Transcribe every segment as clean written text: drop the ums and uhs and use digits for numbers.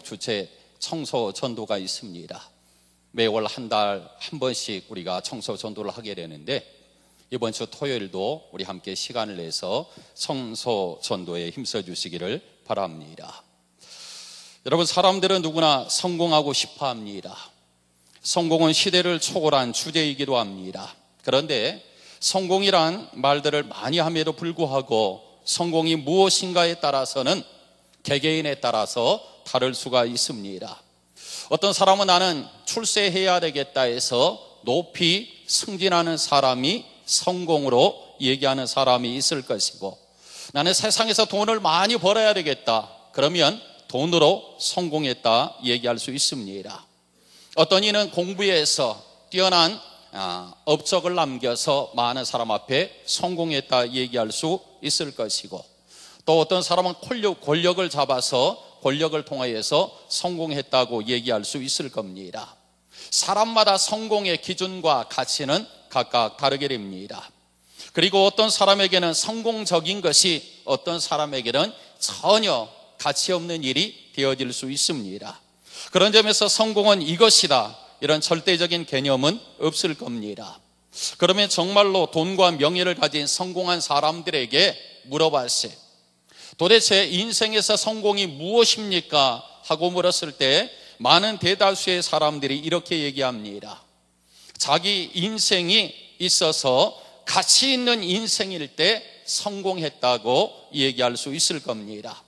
주최 청소 전도가 있습니다. 매월 한 달 한 번씩 우리가 청소 전도를 하게 되는데, 이번 주 토요일도 우리 함께 시간을 내서 청소 전도에 힘써 주시기를 바랍니다. 여러분, 사람들은 누구나 성공하고 싶어 합니다. 성공은 시대를 초월한 주제이기도 합니다. 그런데 성공이란 말들을 많이 함에도 불구하고 성공이 무엇인가에 따라서는 개개인에 따라서 다를 수가 있습니다. 어떤 사람은 나는 출세해야 되겠다 해서 높이 승진하는 사람이 성공으로 얘기하는 사람이 있을 것이고, 나는 세상에서 돈을 많이 벌어야 되겠다, 그러면 돈으로 성공했다 얘기할 수 있습니다. 어떤 이는 공부에서 뛰어난 업적을 남겨서 많은 사람 앞에 성공했다 얘기할 수 있을 것이고, 또 어떤 사람은 권력을 잡아서 권력을 통하여서 성공했다고 얘기할 수 있을 겁니다. 사람마다 성공의 기준과 가치는 각각 다르게 됩니다. 그리고 어떤 사람에게는 성공적인 것이 어떤 사람에게는 전혀 가치 없는 일이 되어질 수 있습니다. 그런 점에서 성공은 이것이다, 이런 절대적인 개념은 없을 겁니다. 그러면 정말로 돈과 명예를 가진 성공한 사람들에게 물어봤을 때 도대체 인생에서 성공이 무엇입니까? 하고 물었을 때 많은 대다수의 사람들이 이렇게 얘기합니다. 자기 인생이 있어서 가치 있는 인생일 때 성공했다고 얘기할 수 있을 겁니다.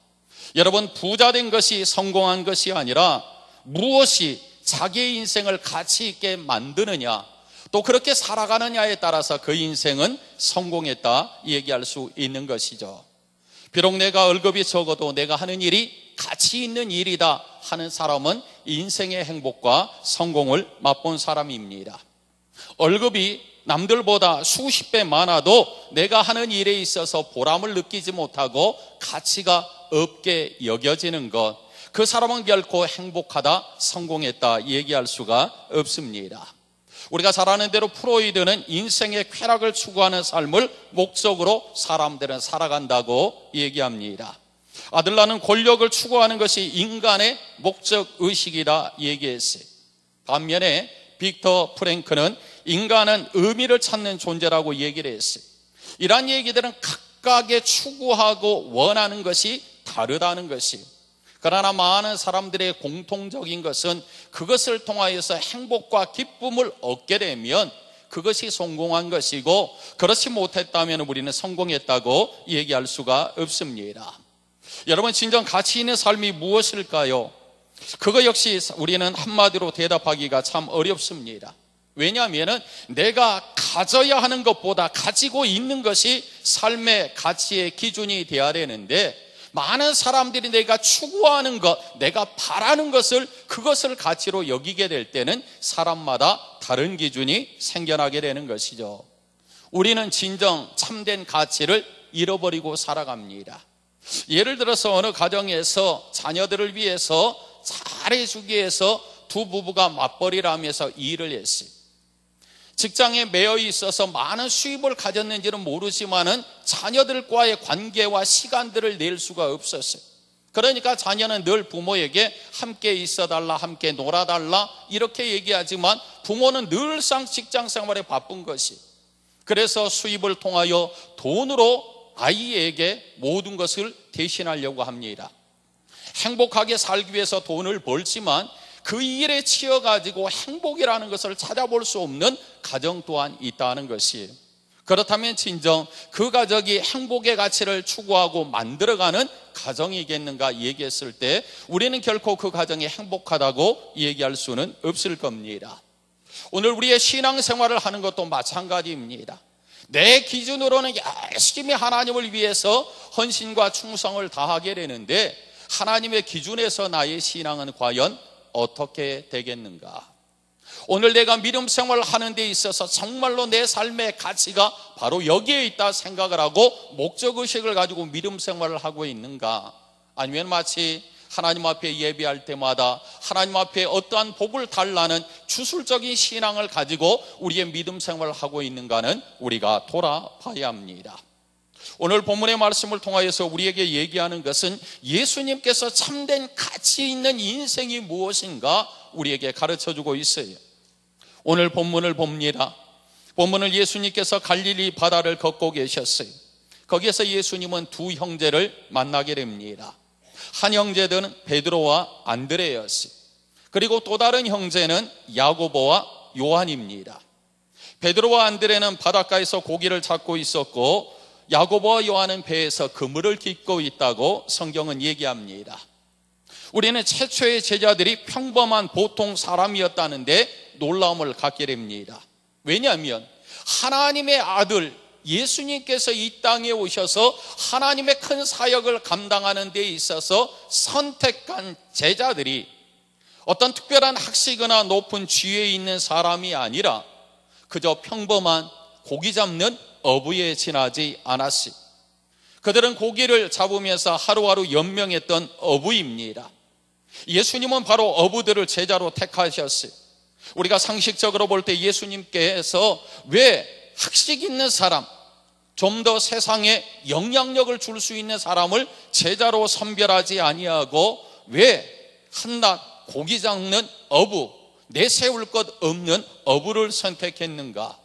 여러분, 부자 된 것이 성공한 것이 아니라 무엇이 자기의 인생을 가치 있게 만드느냐, 또 그렇게 살아가느냐에 따라서 그 인생은 성공했다 얘기할 수 있는 것이죠. 비록 내가 월급이 적어도 내가 하는 일이 가치 있는 일이다 하는 사람은 인생의 행복과 성공을 맛본 사람입니다. 월급이 남들보다 수십 배 많아도 내가 하는 일에 있어서 보람을 느끼지 못하고 가치가 없게 여겨지는 것, 그 사람은 결코 행복하다, 성공했다 얘기할 수가 없습니다. 우리가 잘 아는 대로 프로이드는 인생의 쾌락을 추구하는 삶을 목적으로 사람들은 살아간다고 얘기합니다. 아들 낳는 권력을 추구하는 것이 인간의 목적의식이다 얘기했어요. 반면에 빅터 프랭크는 인간은 의미를 찾는 존재라고 얘기를 했어요. 이러한 얘기들은 각각의 추구하고 원하는 것이 다르다는 것이에요. 그러나 많은 사람들의 공통적인 것은 그것을 통하여서 행복과 기쁨을 얻게 되면 그것이 성공한 것이고, 그렇지 못했다면 우리는 성공했다고 얘기할 수가 없습니다. 여러분, 진정 가치 있는 삶이 무엇일까요? 그거 역시 우리는 한마디로 대답하기가 참 어렵습니다. 왜냐하면 내가 가져야 하는 것보다 가지고 있는 것이 삶의 가치의 기준이 되어야 되는데, 많은 사람들이 내가 추구하는 것, 내가 바라는 것을, 그것을 가치로 여기게 될 때는 사람마다 다른 기준이 생겨나게 되는 것이죠. 우리는 진정 참된 가치를 잃어버리고 살아갑니다. 예를 들어서 어느 가정에서 자녀들을 위해서 잘해주기 위해서 두 부부가 맞벌이를 하면서 일을 했어요. 직장에 매여 있어서 많은 수입을 가졌는지는 모르지만은 자녀들과의 관계와 시간들을 낼 수가 없었어요. 그러니까 자녀는 늘 부모에게 함께 있어달라, 함께 놀아달라 이렇게 얘기하지만 부모는 늘상 직장 생활에 바쁜 것이, 그래서 수입을 통하여 돈으로 아이에게 모든 것을 대신하려고 합니다. 행복하게 살기 위해서 돈을 벌지만 그 일에 치여가지고 행복이라는 것을 찾아볼 수 없는 가정 또한 있다는 것이에요. 그렇다면 진정 그 가정이 행복의 가치를 추구하고 만들어가는 가정이겠는가 얘기했을 때 우리는 결코 그 가정이 행복하다고 얘기할 수는 없을 겁니다. 오늘 우리의 신앙생활을 하는 것도 마찬가지입니다. 내 기준으로는 열심히 하나님을 위해서 헌신과 충성을 다하게 되는데, 하나님의 기준에서 나의 신앙은 과연 어떻게 되겠는가? 오늘 내가 믿음 생활을 하는 데 있어서 정말로 내 삶의 가치가 바로 여기에 있다 생각을 하고 목적의식을 가지고 믿음 생활을 하고 있는가? 아니면 마치 하나님 앞에 예배할 때마다 하나님 앞에 어떠한 복을 달라는 주술적인 신앙을 가지고 우리의 믿음 생활을 하고 있는가는 우리가 돌아봐야 합니다. 오늘 본문의 말씀을 통하여서 우리에게 얘기하는 것은 예수님께서 참된 가치 있는 인생이 무엇인가 우리에게 가르쳐주고 있어요. 오늘 본문을 봅니다. 본문을 예수님께서 갈릴리 바다를 걷고 계셨어요. 거기에서 예수님은 두 형제를 만나게 됩니다. 한 형제는 베드로와 안드레였어요. 그리고 또 다른 형제는 야고보와 요한입니다. 베드로와 안드레는 바닷가에서 고기를 잡고 있었고 야고보와 요한은 배에서 그물을 깃고 있다고 성경은 얘기합니다. 우리는 최초의 제자들이 평범한 보통 사람이었다는데 놀라움을 갖게 됩니다. 왜냐하면 하나님의 아들 예수님께서 이 땅에 오셔서 하나님의 큰 사역을 감당하는 데 있어서 선택한 제자들이 어떤 특별한 학식이나 높은 지위에 있는 사람이 아니라 그저 평범한 고기 잡는 어부에 지나지 않았습니다. 그들은 고기를 잡으면서 하루하루 연명했던 어부입니다. 예수님은 바로 어부들을 제자로 택하셨어요. 우리가 상식적으로 볼 때 예수님께서 왜 학식 있는 사람, 좀 더 세상에 영향력을 줄 수 있는 사람을 제자로 선별하지 아니하고 왜 한낱 고기 잡는 어부, 내세울 것 없는 어부를 선택했는가?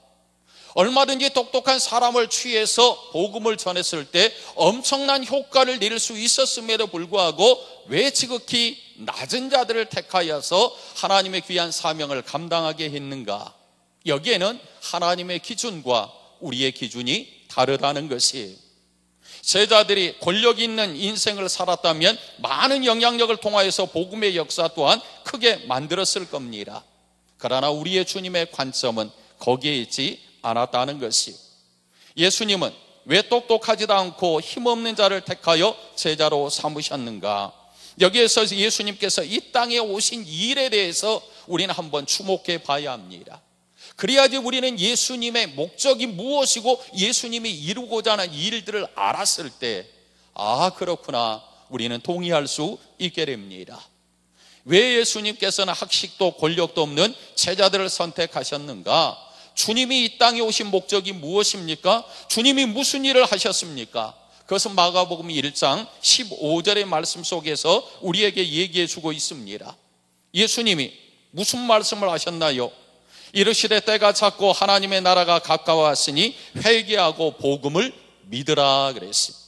얼마든지 똑똑한 사람을 취해서 복음을 전했을 때 엄청난 효과를 낼 수 있었음에도 불구하고 왜 지극히 낮은 자들을 택하여서 하나님의 귀한 사명을 감당하게 했는가? 여기에는 하나님의 기준과 우리의 기준이 다르다는 것이에요. 제자들이 권력 있는 인생을 살았다면 많은 영향력을 통하여서 복음의 역사 또한 크게 만들었을 겁니다. 그러나 우리의 주님의 관점은 거기에 있지 않았다는 것이, 예수님은 왜 똑똑하지도 않고 힘없는 자를 택하여 제자로 삼으셨는가? 여기에서 예수님께서 이 땅에 오신 일에 대해서 우리는 한번 주목해 봐야 합니다. 그래야지 우리는 예수님의 목적이 무엇이고 예수님이 이루고자 하는 일들을 알았을 때 그렇구나, 우리는 동의할 수 있게 됩니다. 왜 예수님께서는 학식도 권력도 없는 제자들을 선택하셨는가? 주님이 이 땅에 오신 목적이 무엇입니까? 주님이 무슨 일을 하셨습니까? 그것은 마가복음 1장 15절의 말씀 속에서 우리에게 얘기해 주고 있습니다. 예수님이 무슨 말씀을 하셨나요? 이르시되 때가 찼고 하나님의 나라가 가까워왔으니 회개하고 복음을 믿으라 그랬습니다.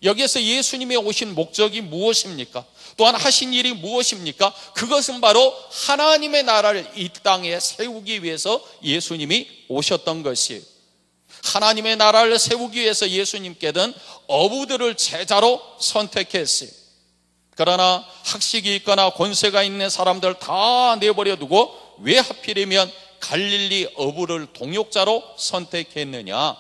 여기에서 예수님이 오신 목적이 무엇입니까? 또한 하신 일이 무엇입니까? 그것은 바로 하나님의 나라를 이 땅에 세우기 위해서 예수님이 오셨던 것이에요. 하나님의 나라를 세우기 위해서 예수님께는 어부들을 제자로 선택했어요. 그러나 학식이 있거나 권세가 있는 사람들 다 내버려 두고 왜 하필이면 갈릴리 어부를 동역자로 선택했느냐?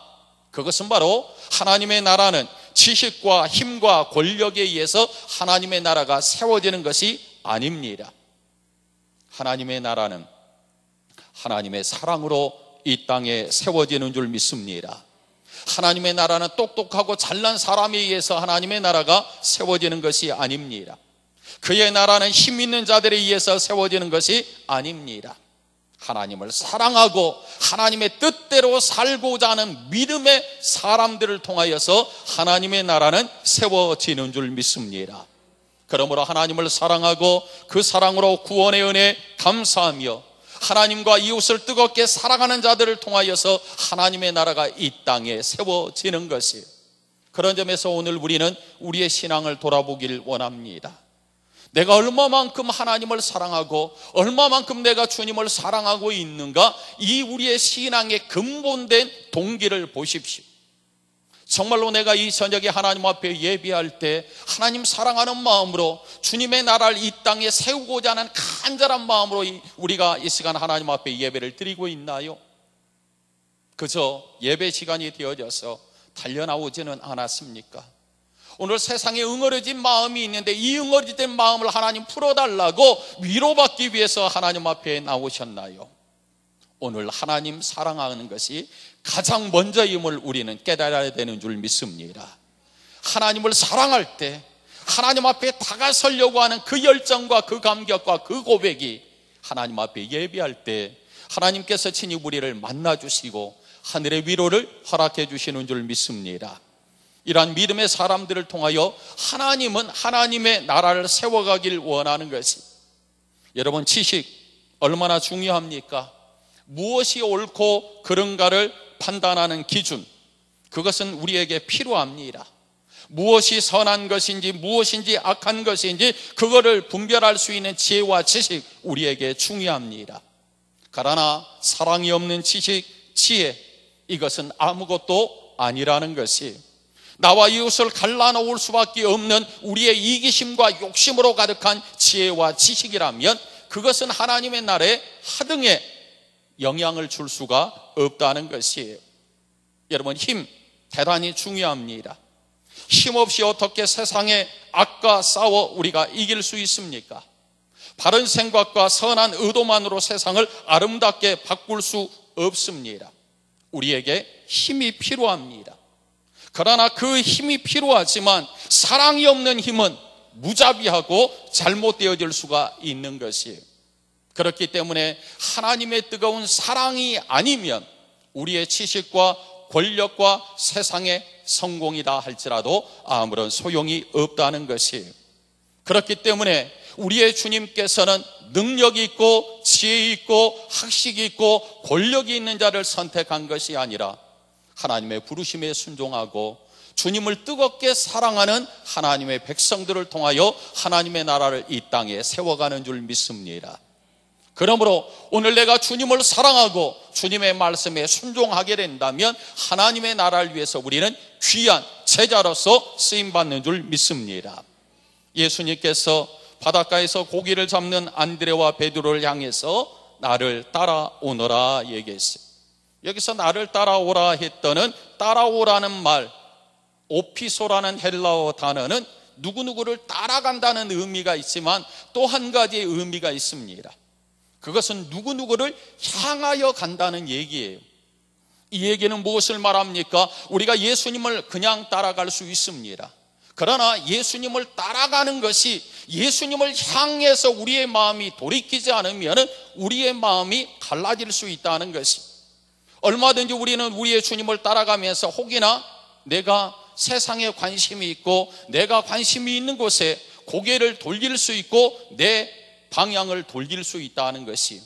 그것은 바로 하나님의 나라는 지식과 힘과 권력에 의해서 하나님의 나라가 세워지는 것이 아닙니다. 하나님의 나라는 하나님의 사랑으로 이 땅에 세워지는 줄 믿습니다. 하나님의 나라는 똑똑하고 잘난 사람에 의해서 하나님의 나라가 세워지는 것이 아닙니다. 그의 나라는 힘 있는 자들에 의해서 세워지는 것이 아닙니다. 하나님을 사랑하고 하나님의 뜻대로 살고자 하는 믿음의 사람들을 통하여서 하나님의 나라는 세워지는 줄 믿습니다. 그러므로 하나님을 사랑하고 그 사랑으로 구원의 은혜 감사하며 하나님과 이웃을 뜨겁게 사랑하는 자들을 통하여서 하나님의 나라가 이 땅에 세워지는 것이에요. 그런 점에서 오늘 우리는 우리의 신앙을 돌아보길 원합니다. 내가 얼마만큼 하나님을 사랑하고 얼마만큼 내가 주님을 사랑하고 있는가? 이 우리의 신앙의 근본된 동기를 보십시오. 정말로 내가 이 저녁에 하나님 앞에 예배할 때 하나님 사랑하는 마음으로 주님의 나라를 이 땅에 세우고자 하는 간절한 마음으로 우리가 이 시간 하나님 앞에 예배를 드리고 있나요? 그저 예배 시간이 되어져서 달려나오지는 않았습니까? 오늘 세상에 응어려진 마음이 있는데 이 응어려진 마음을 하나님 풀어달라고 위로받기 위해서 하나님 앞에 나오셨나요? 오늘 하나님 사랑하는 것이 가장 먼저임을 우리는 깨달아야 되는 줄 믿습니다. 하나님을 사랑할 때 하나님 앞에 다가서려고 하는 그 열정과 그 감격과 그 고백이 하나님 앞에 예배할 때 하나님께서 친히 우리를 만나주시고 하늘의 위로를 허락해 주시는 줄 믿습니다. 이러한 믿음의 사람들을 통하여 하나님은 하나님의 나라를 세워가길 원하는 것이, 여러분, 지식 얼마나 중요합니까? 무엇이 옳고 그른가를 판단하는 기준, 그것은 우리에게 필요합니다. 무엇이 선한 것인지 무엇인지 악한 것인지 그거를 분별할 수 있는 지혜와 지식, 우리에게 중요합니다. 그러나 사랑이 없는 지식, 지혜, 이것은 아무것도 아니라는 것이, 나와 이웃을 갈라놓을 수밖에 없는 우리의 이기심과 욕심으로 가득한 지혜와 지식이라면 그것은 하나님의 나라에 하등에 영향을 줄 수가 없다는 것이에요. 여러분, 힘 대단히 중요합니다. 힘없이 어떻게 세상의 악과 싸워 우리가 이길 수 있습니까? 바른 생각과 선한 의도만으로 세상을 아름답게 바꿀 수 없습니다. 우리에게 힘이 필요합니다. 그러나 그 힘이 필요하지만 사랑이 없는 힘은 무자비하고 잘못되어질 수가 있는 것이에요. 그렇기 때문에 하나님의 뜨거운 사랑이 아니면 우리의 지식과 권력과 세상의 성공이다 할지라도 아무런 소용이 없다는 것이에요. 그렇기 때문에 우리의 주님께서는 능력이 있고 지혜 있고 학식이 있고 권력이 있는 자를 선택한 것이 아니라 하나님의 부르심에 순종하고 주님을 뜨겁게 사랑하는 하나님의 백성들을 통하여 하나님의 나라를 이 땅에 세워가는 줄 믿습니다. 그러므로 오늘 내가 주님을 사랑하고 주님의 말씀에 순종하게 된다면 하나님의 나라를 위해서 우리는 귀한 제자로서 쓰임받는 줄 믿습니다. 예수님께서 바닷가에서 고기를 잡는 안드레와 베드로를 향해서 나를 따라오너라 얘기했어요. 여기서 나를 따라오라 했더는 따라오라는 말, 오피소라는 헬라어 단어는 누구누구를 따라간다는 의미가 있지만 또 한 가지의 의미가 있습니다. 그것은 누구누구를 향하여 간다는 얘기예요. 이 얘기는 무엇을 말합니까? 우리가 예수님을 그냥 따라갈 수 있습니다. 그러나 예수님을 따라가는 것이 예수님을 향해서 우리의 마음이 돌이키지 않으면 우리의 마음이 갈라질 수 있다는 것이, 얼마든지 우리는 우리의 주님을 따라가면서 혹이나 내가 세상에 관심이 있고 내가 관심이 있는 곳에 고개를 돌릴 수 있고 내 방향을 돌릴 수 있다는 것이,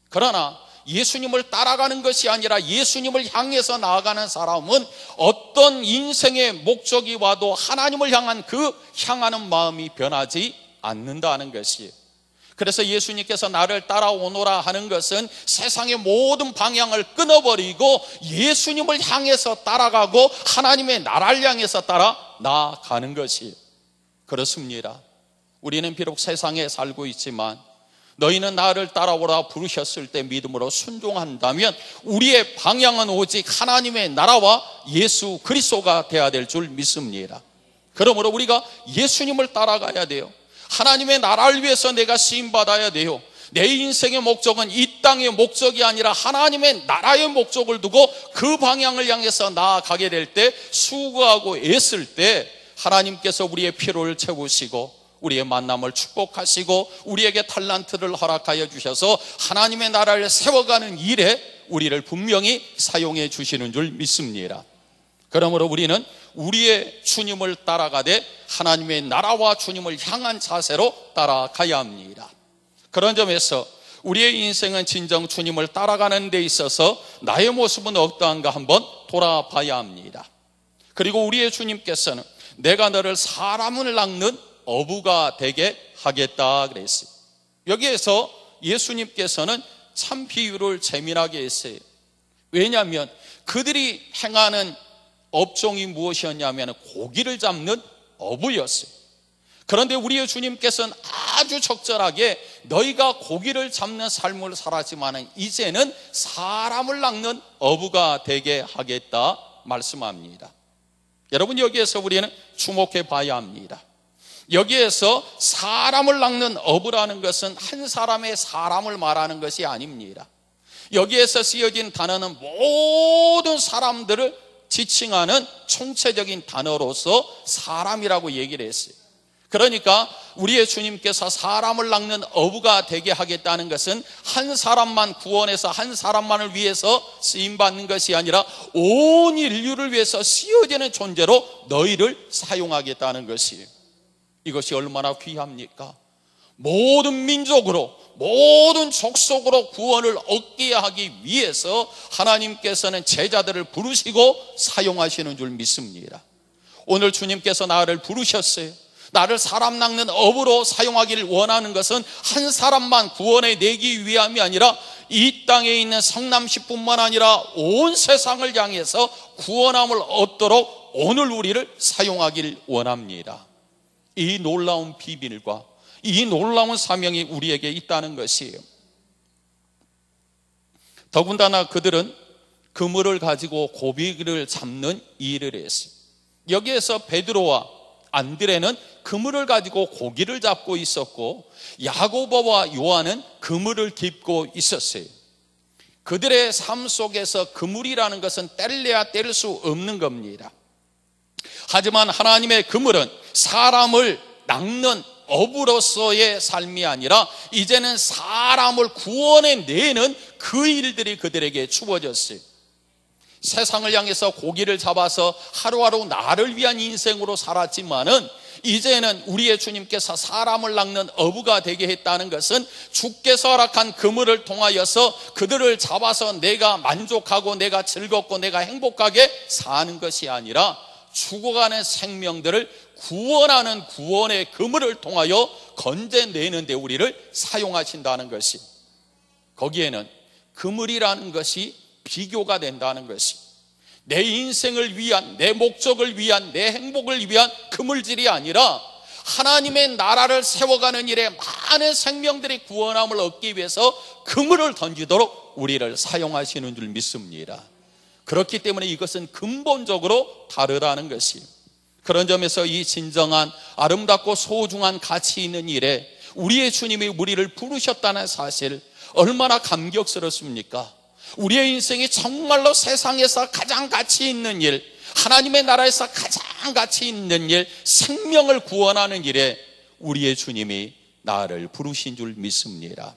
그러나 예수님을 따라가는 것이 아니라 예수님을 향해서 나아가는 사람은 어떤 인생의 목적이 와도 하나님을 향한 그 향하는 마음이 변하지 않는다는 것이에요. 그래서 예수님께서 나를 따라오너라 하는 것은 세상의 모든 방향을 끊어버리고 예수님을 향해서 따라가고 하나님의 나라를 향해서 따라 나아가는 것이에요. 그렇습니다. 우리는 비록 세상에 살고 있지만 너희는 나를 따라오라 부르셨을 때 믿음으로 순종한다면 우리의 방향은 오직 하나님의 나라와 예수 그리스도가 되어야 될 줄 믿습니다. 그러므로 우리가 예수님을 따라가야 돼요. 하나님의 나라를 위해서 내가 쓰임받아야 돼요. 내 인생의 목적은 이 땅의 목적이 아니라 하나님의 나라의 목적을 두고 그 방향을 향해서 나아가게 될 때, 수고하고 애쓸 때 하나님께서 우리의 필요를 채우시고 우리의 만남을 축복하시고 우리에게 탈란트를 허락하여 주셔서 하나님의 나라를 세워가는 일에 우리를 분명히 사용해 주시는 줄 믿습니다. 그러므로 우리는 우리의 주님을 따라가되 하나님의 나라와 주님을 향한 자세로 따라가야 합니다. 그런 점에서 우리의 인생은 진정 주님을 따라가는 데 있어서 나의 모습은 어떠한가 한번 돌아봐야 합니다. 그리고 우리의 주님께서는 내가 너를 사람을 낚는 어부가 되게 하겠다 그랬어요. 여기에서 예수님께서는 참 비유를 재미나게 했어요. 왜냐하면 그들이 행하는 업종이 무엇이었냐면 고기를 잡는 어부였어요. 그런데 우리의 주님께서는 아주 적절하게 너희가 고기를 잡는 삶을 살았지만 이제는 사람을 낚는 어부가 되게 하겠다 말씀합니다. 여러분, 여기에서 우리는 주목해 봐야 합니다. 여기에서 사람을 낚는 어부라는 것은 한 사람의 사람을 말하는 것이 아닙니다. 여기에서 쓰여진 단어는 모든 사람들을 지칭하는 총체적인 단어로서 사람이라고 얘기를 했어요. 그러니까 우리의 주님께서 사람을 낚는 어부가 되게 하겠다는 것은 한 사람만 구원해서 한 사람만을 위해서 쓰임받는 것이 아니라 온 인류를 위해서 쓰여지는 존재로 너희를 사용하겠다는 것이에요. 이것이 얼마나 귀합니까? 모든 민족으로, 모든 족속으로 구원을 얻게 하기 위해서 하나님께서는 제자들을 부르시고 사용하시는 줄 믿습니다. 오늘 주님께서 나를 부르셨어요. 나를 사람 낚는 어부로 사용하기를 원하는 것은 한 사람만 구원해 내기 위함이 아니라 이 땅에 있는 성남시뿐만 아니라 온 세상을 향해서 구원함을 얻도록 오늘 우리를 사용하기를 원합니다. 이 놀라운 비밀과 이 놀라운 사명이 우리에게 있다는 것이에요. 더군다나 그들은 그물을 가지고 고기를 잡는 일을 했어요. 여기에서 베드로와 안드레는 그물을 가지고 고기를 잡고 있었고 야고보와 요한은 그물을 깁고 있었어요. 그들의 삶 속에서 그물이라는 것은 뗄래야 뗄 수 없는 겁니다. 하지만 하나님의 그물은 사람을 낚는 어부로서의 삶이 아니라 이제는 사람을 구원해내는 그 일들이 그들에게 주어졌어요. 세상을 향해서 고기를 잡아서 하루하루 나를 위한 인생으로 살았지만은 이제는 우리의 주님께서 사람을 낚는 어부가 되게 했다는 것은 주께서 허락한 그물을 통하여서 그들을 잡아서 내가 만족하고 내가 즐겁고 내가 행복하게 사는 것이 아니라 죽어가는 생명들을 구원하는 구원의 그물을 통하여 건져내는 데 우리를 사용하신다는 것이, 거기에는 그물이라는 것이 비교가 된다는 것이, 내 인생을 위한, 내 목적을 위한, 내 행복을 위한 그물질이 아니라 하나님의 나라를 세워가는 일에 많은 생명들이 구원함을 얻기 위해서 그물을 던지도록 우리를 사용하시는 줄 믿습니다. 그렇기 때문에 이것은 근본적으로 다르다는 것이에요. 그런 점에서 이 진정한 아름답고 소중한 가치 있는 일에 우리의 주님이 우리를 부르셨다는 사실 얼마나 감격스럽습니까? 우리의 인생이 정말로 세상에서 가장 가치 있는 일, 하나님의 나라에서 가장 가치 있는 일, 생명을 구원하는 일에 우리의 주님이 나를 부르신 줄 믿습니다.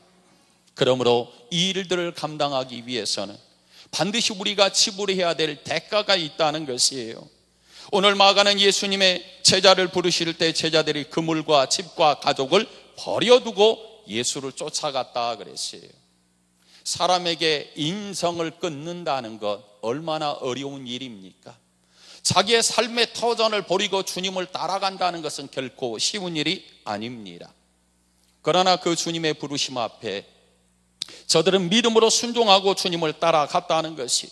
그러므로 이 일들을 감당하기 위해서는 반드시 우리가 지불해야 될 대가가 있다는 것이에요. 오늘 마가는 예수님의 제자를 부르실 때 제자들이 그물과 집과 가족을 버려두고 예수를 쫓아갔다 그랬어요. 사람에게 인성을 끊는다는 것 얼마나 어려운 일입니까? 자기의 삶의 터전을 버리고 주님을 따라간다는 것은 결코 쉬운 일이 아닙니다. 그러나 그 주님의 부르심 앞에 저들은 믿음으로 순종하고 주님을 따라갔다는 것이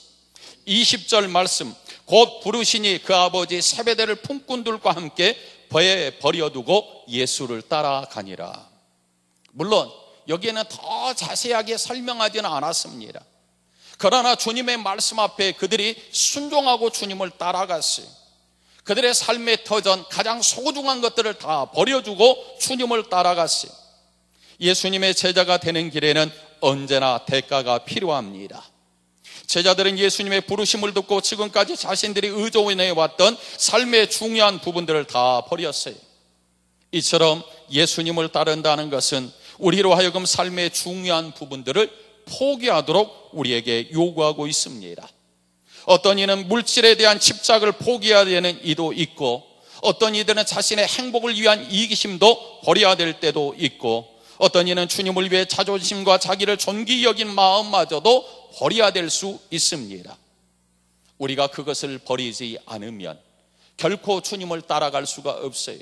20절 말씀, 곧 부르시니 그 아버지 세베대를 품꾼들과 함께 배에 버려두고 예수를 따라가니라. 물론 여기에는 더 자세하게 설명하지는 않았습니다. 그러나 주님의 말씀 앞에 그들이 순종하고 주님을 따라갔어요. 그들의 삶의 터전, 가장 소중한 것들을 다 버려두고 주님을 따라갔어요. 예수님의 제자가 되는 길에는 언제나 대가가 필요합니다. 제자들은 예수님의 부르심을 듣고 지금까지 자신들이 의존해 왔던 삶의 중요한 부분들을 다 버렸어요. 이처럼 예수님을 따른다는 것은 우리로 하여금 삶의 중요한 부분들을 포기하도록 우리에게 요구하고 있습니다. 어떤 이는 물질에 대한 집착을 포기해야 되는 이도 있고, 어떤 이들은 자신의 행복을 위한 이기심도 버려야 될 때도 있고, 어떤 이는 주님을 위해 자존심과 자기를 존귀히 여긴 마음마저도 버려야 될 수 있습니다. 우리가 그것을 버리지 않으면 결코 주님을 따라갈 수가 없어요.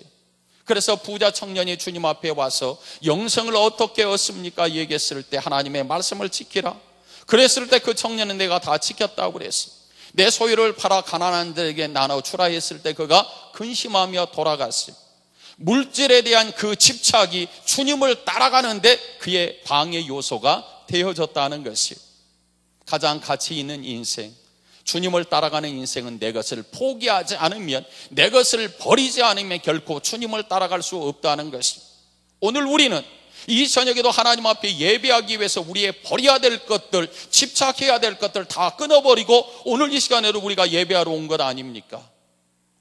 그래서 부자 청년이 주님 앞에 와서 영생을 어떻게 얻습니까? 얘기했을 때 하나님의 말씀을 지키라. 그랬을 때 그 청년은 내가 다 지켰다고 그랬어요. 내 소유를 팔아 가난한 자에게 나눠주라 했을 때 그가 근심하며 돌아갔어요. 물질에 대한 그 집착이 주님을 따라가는데 그의 방해 요소가 되어졌다는 것이에요. 가장 가치 있는 인생, 주님을 따라가는 인생은 내 것을 포기하지 않으면, 내 것을 버리지 않으면 결코 주님을 따라갈 수 없다는 것입니다. 오늘 우리는 이 저녁에도 하나님 앞에 예배하기 위해서 우리의 버려야 될 것들, 집착해야 될 것들 다 끊어버리고 오늘 이 시간에도 우리가 예배하러 온 것 아닙니까?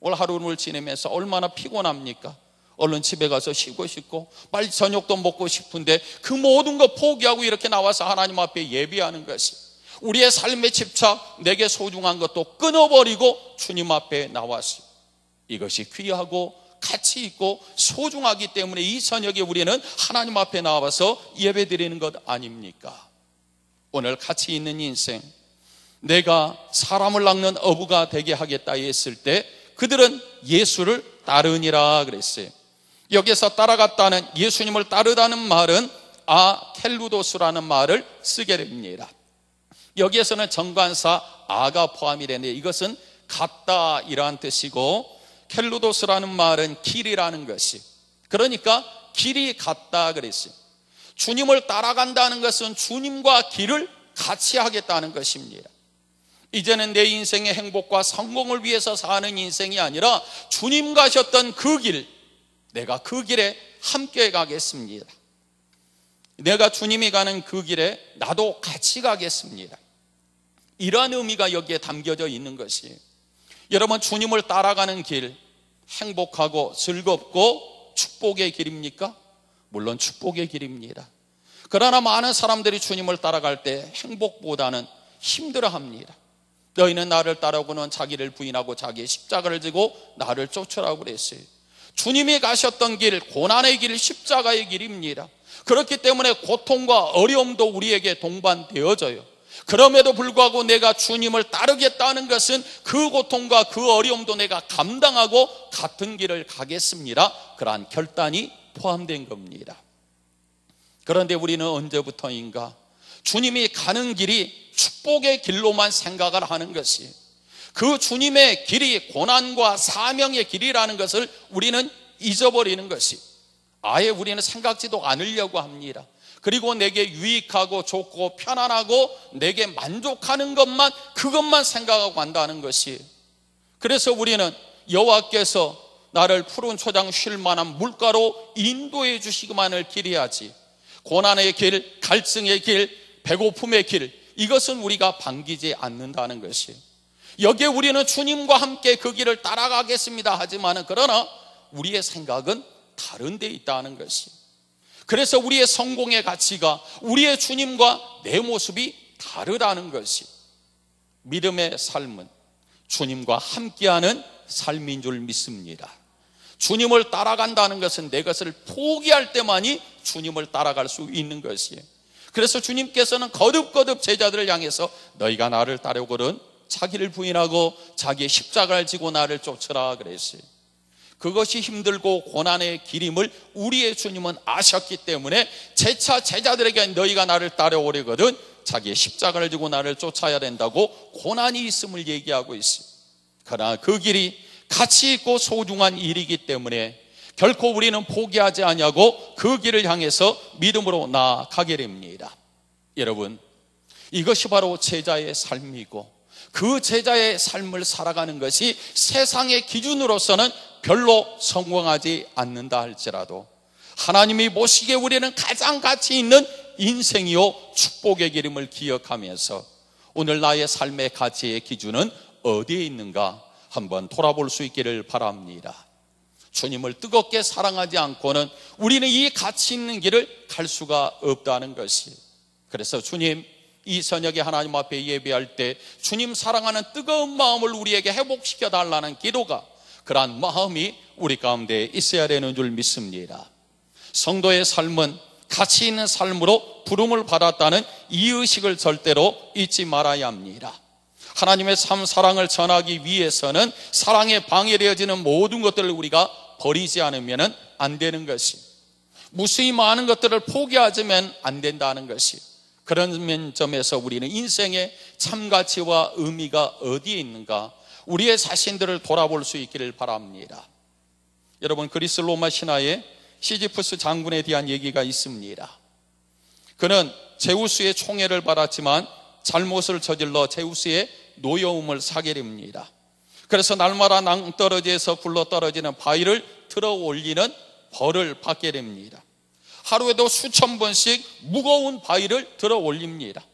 오늘 하루를 지내면서 얼마나 피곤합니까? 얼른 집에 가서 쉬고 싶고 빨리 저녁도 먹고 싶은데 그 모든 거 포기하고 이렇게 나와서 하나님 앞에 예배하는 것이, 우리의 삶의 집착, 내게 소중한 것도 끊어버리고 주님 앞에 나왔어요. 이것이 귀하고 가치 있고 소중하기 때문에 이 저녁에 우리는 하나님 앞에 나와서 예배드리는 것 아닙니까? 오늘 가치 있는 인생, 내가 사람을 낚는 어부가 되게 하겠다 했을 때 그들은 예수를 따르니라 그랬어요. 여기서 따라갔다는, 예수님을 따르다는 말은 켈루도스라는 말을 쓰게 됩니다. 여기에서는 정관사 아가 포함이 되는데 이것은 같다 이러한 뜻이고, 켈루도스라는 말은 길이라는 것이, 그러니까 길이 같다 그랬어요. 주님을 따라간다는 것은 주님과 길을 같이 하겠다는 것입니다. 이제는 내 인생의 행복과 성공을 위해서 사는 인생이 아니라 주님 가셨던 그 길, 내가 그 길에 함께 가겠습니다. 내가 주님이 가는 그 길에 나도 같이 가겠습니다. 이러한 의미가 여기에 담겨져 있는 것이에요. 여러분, 주님을 따라가는 길, 행복하고 즐겁고 축복의 길입니까? 물론 축복의 길입니다. 그러나 많은 사람들이 주님을 따라갈 때 행복보다는 힘들어합니다. 너희는 나를 따르고는 자기를 부인하고 자기의 십자가를 지고 나를 쫓으라고 그랬어요. 주님이 가셨던 길, 고난의 길, 십자가의 길입니다. 그렇기 때문에 고통과 어려움도 우리에게 동반되어져요. 그럼에도 불구하고 내가 주님을 따르겠다는 것은 그 고통과 그 어려움도 내가 감당하고 같은 길을 가겠습니다. 그러한 결단이 포함된 겁니다. 그런데 우리는 언제부터인가 주님이 가는 길이 축복의 길로만 생각을 하는 것이에요. 그 주님의 길이 고난과 사명의 길이라는 것을 우리는 잊어버리는 것이, 아예 우리는 생각지도 않으려고 합니다. 그리고 내게 유익하고 좋고 편안하고 내게 만족하는 것만, 그것만 생각하고 간다는 것이, 그래서 우리는 여호와께서 나를 푸른 초장 쉴 만한 물가로 인도해 주시기만을 기대하지, 고난의 길, 갈증의 길, 배고픔의 길, 이것은 우리가 반기지 않는다는 것이, 여기에 우리는 주님과 함께 그 길을 따라가겠습니다 하지만 그러나 우리의 생각은 다른 데 있다는 것이, 그래서 우리의 성공의 가치가 우리의 주님과 내 모습이 다르다는 것이, 믿음의 삶은 주님과 함께하는 삶인 줄 믿습니다. 주님을 따라간다는 것은 내 것을 포기할 때만이 주님을 따라갈 수 있는 것이에요. 그래서 주님께서는 거듭거듭 제자들을 향해서 너희가 나를 따르거든 자기를 부인하고 자기의 십자가를 지고 나를 쫓으라 그랬어요. 그것이 힘들고 고난의 길임을 우리의 주님은 아셨기 때문에 재차 제자들에게 너희가 나를 따라오려거든 자기의 십자가를 지고 나를 쫓아야 된다고 고난이 있음을 얘기하고 있어요. 그러나 그 길이 가치 있고 소중한 일이기 때문에 결코 우리는 포기하지 아니하고 그 길을 향해서 믿음으로 나아가게 됩니다. 여러분, 이것이 바로 제자의 삶이고, 그 제자의 삶을 살아가는 것이 세상의 기준으로서는 별로 성공하지 않는다 할지라도 하나님이 보시기에 우리는 가장 가치 있는 인생이요 축복의 길임을 기억하면서 오늘 나의 삶의 가치의 기준은 어디에 있는가 한번 돌아볼 수 있기를 바랍니다. 주님을 뜨겁게 사랑하지 않고는 우리는 이 가치 있는 길을 갈 수가 없다는 것이, 그래서 주님, 이 저녁에 하나님 앞에 예배할 때 주님 사랑하는 뜨거운 마음을 우리에게 회복시켜 달라는 기도가, 그러한 마음이 우리 가운데 있어야 되는 줄 믿습니다. 성도의 삶은 가치 있는 삶으로 부름을 받았다는 이 의식을 절대로 잊지 말아야 합니다. 하나님의 참 사랑을 전하기 위해서는 사랑에 방해되어지는 모든 것들을 우리가 버리지 않으면 안 되는 것이, 무수히 많은 것들을 포기하지면 안 된다는 것이, 그런 점에서 우리는 인생의 참 가치와 의미가 어디에 있는가 우리의 자신들을 돌아볼 수 있기를 바랍니다. 여러분, 그리스 로마 신화에 시지프스 장군에 대한 얘기가 있습니다. 그는 제우스의 총애를 받았지만 잘못을 저질러 제우스의 노여움을 사게 됩니다. 그래서 날마다 낭떠러지에서 굴러떨어지는 바위를 들어 올리는 벌을 받게 됩니다. 하루에도 수천 번씩 무거운 바위를 들어 올립니다.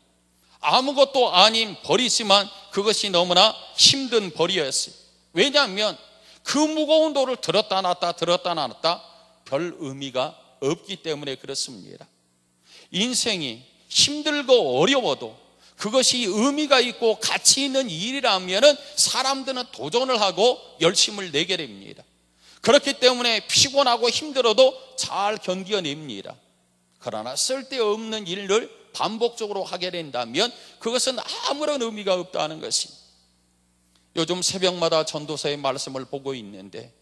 아무것도 아닌 벌이지만 그것이 너무나 힘든 벌이었어요. 왜냐하면 그 무거운 돌을 들었다 놨다 별 의미가 없기 때문에 그렇습니다. 인생이 힘들고 어려워도 그것이 의미가 있고 가치 있는 일이라면 사람들은 도전을 하고 열심을 내게 됩니다. 그렇기 때문에 피곤하고 힘들어도 잘 견뎌냅니다. 그러나 쓸데없는 일을 반복적으로 하게 된다면 그것은 아무런 의미가 없다는 것입니다. 요즘 새벽마다 전도서의 말씀을 보고 있는데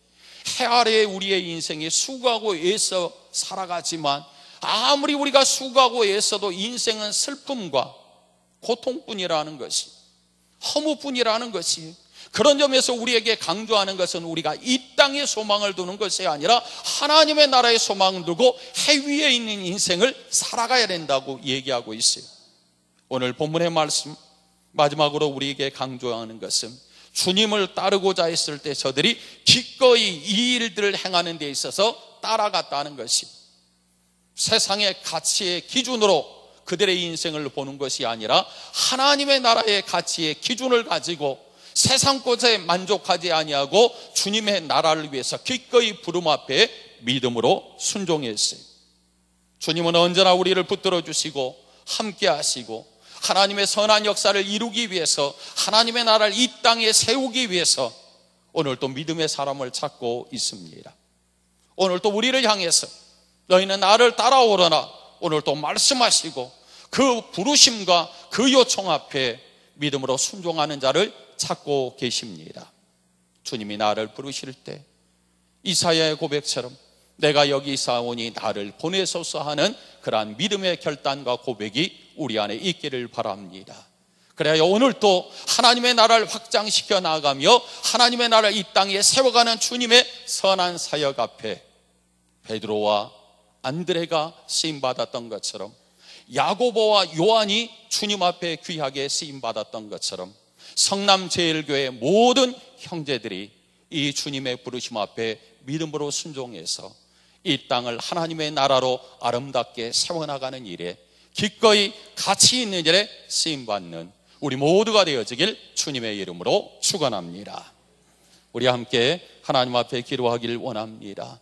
해 아래에 우리의 인생이 수고하고 애써 살아가지만 아무리 우리가 수고하고 애써도 인생은 슬픔과 고통뿐이라는 것이, 허무뿐이라는 것이, 그런 점에서 우리에게 강조하는 것은 우리가 이 땅에 소망을 두는 것이 아니라 하나님의 나라에 소망을 두고 해 위에 있는 인생을 살아가야 된다고 얘기하고 있어요. 오늘 본문의 말씀 마지막으로 우리에게 강조하는 것은 주님을 따르고자 했을 때 저들이 기꺼이 이 일들을 행하는 데 있어서 따라갔다는 것입니다. 세상의 가치의 기준으로 그들의 인생을 보는 것이 아니라 하나님의 나라의 가치의 기준을 가지고 세상 것에 만족하지 아니하고 주님의 나라를 위해서 기꺼이 부름 앞에 믿음으로 순종했어요. 주님은 언제나 우리를 붙들어 주시고 함께 하시고 하나님의 선한 역사를 이루기 위해서 하나님의 나라를 이 땅에 세우기 위해서 오늘 또 믿음의 사람을 찾고 있습니다. 오늘 또 우리를 향해서 너희는 나를 따라오려나 오늘 또 말씀하시고 그 부르심과 그 요청 앞에 믿음으로 순종하는 자를 찾고 계십니다. 주님이 나를 부르실 때 이사야의 고백처럼 내가 여기 있사오니 나를 보내소서 하는 그러한 믿음의 결단과 고백이 우리 안에 있기를 바랍니다. 그래야 오늘 또 하나님의 나라를 확장시켜 나가며 하나님의 나라를 이 땅에 세워가는 주님의 선한 사역 앞에 베드로와 안드레가 쓰임받았던 것처럼 야고보와 요한이 주님 앞에 귀하게 쓰임받았던 것처럼 성남제일교회 모든 형제들이 이 주님의 부르심 앞에 믿음으로 순종해서 이 땅을 하나님의 나라로 아름답게 세워나가는 일에 기꺼이 가치 있는 일에 쓰임받는 우리 모두가 되어지길 주님의 이름으로 축원합니다. 우리 함께 하나님 앞에 기도하기를 원합니다.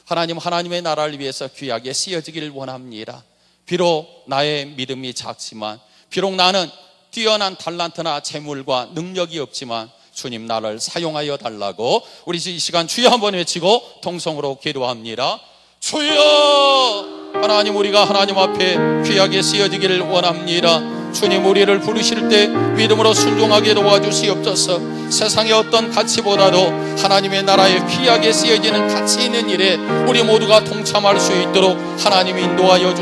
하나님, 하나님의 나라를 위해서 귀하게 쓰여지기를 원합니다. 비록 나의 믿음이 작지만, 비록 나는 뛰어난 달란트나 재물과 능력이 없지만 주님 나를 사용하여 달라고 우리 이 시간 주여 한번 외치고 통성으로 기도합니다. 주여! 하나님, 우리가 하나님 앞에 귀하게 쓰여지기를 원합니다. 주님, 우리를 부르실 때 믿음으로 순종하게 도와주시옵소서. 세상의 어떤 가치보다도 하나님의 나라에 귀하게 쓰여지는 가치 있는 일에 우리 모두가 동참할 수 있도록 하나님 인도하여 주시옵소서.